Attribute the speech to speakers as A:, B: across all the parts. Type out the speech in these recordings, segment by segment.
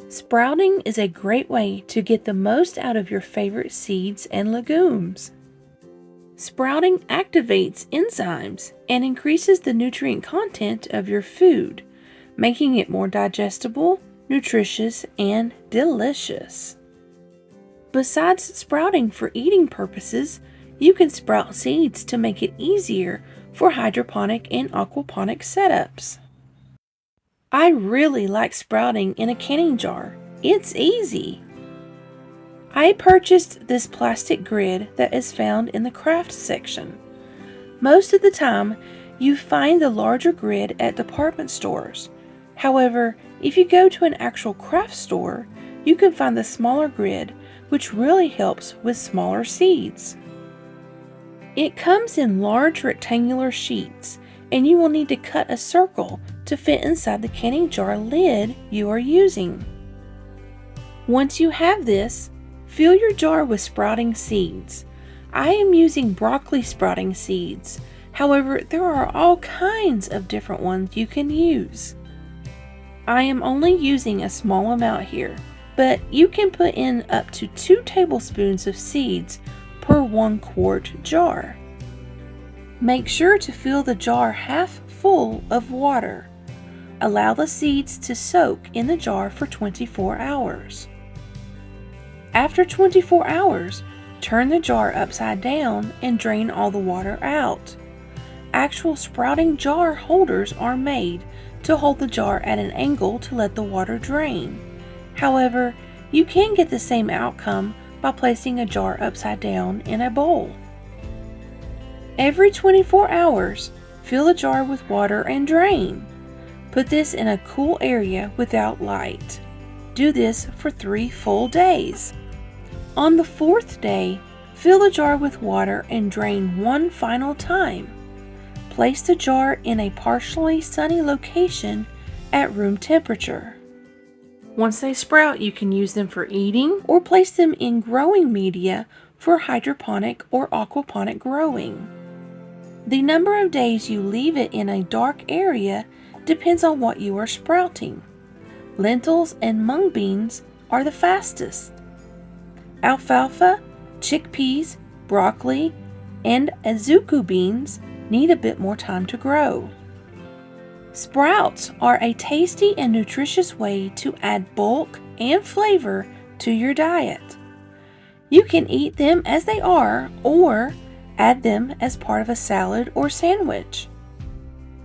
A: Sprouting is a great way to get the most out of your favorite seeds and legumes. Sprouting activates enzymes and increases the nutrient content of your food, making it more digestible, nutritious, and delicious. Besides sprouting for eating purposes, you can sprout seeds to make it easier for hydroponic and aquaponic setups. I really like sprouting in a canning jar. It's easy. I purchased this plastic grid that is found in the craft section. Most of the time, you find the larger grid at department stores. However, if you go to an actual craft store, you can find the smaller grid, which really helps with smaller seeds. It comes in large rectangular sheets, and you will need to cut a circle to fit inside the canning jar lid you are using. Once you have this, fill your jar with sprouting seeds. I am using broccoli sprouting seeds. However, there are all kinds of different ones you can use. I am only using a small amount here, but you can put in up to 2 tablespoons of seeds per 1 quart jar. Make sure to fill the jar half full of water. Allow the seeds to soak in the jar for 24 hours. After 24 hours, turn the jar upside down and drain all the water out. Actual sprouting jar holders are made to hold the jar at an angle to let the water drain. However, you can get the same outcome by placing a jar upside down in a bowl. Every 24 hours, fill the jar with water and drain. Put this in a cool area without light. Do this for 3 full days. On the 4th day, fill the jar with water and drain one final time. Place the jar in a partially sunny location at room temperature. Once they sprout, you can use them for eating or place them in growing media for hydroponic or aquaponic growing. The number of days you leave it in a dark area depends on what you are sprouting. Lentils and mung beans are the fastest. Alfalfa, chickpeas, broccoli, and azuki beans need a bit more time to grow. Sprouts are a tasty and nutritious way to add bulk and flavor to your diet. You can eat them as they are or add them as part of a salad or sandwich.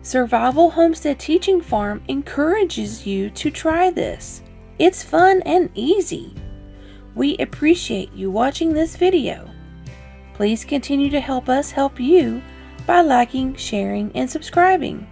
A: Survival Homestead Teaching Farm encourages you to try this. It's fun and easy. We appreciate you watching this video. Please continue to help us help you by liking, sharing, and subscribing.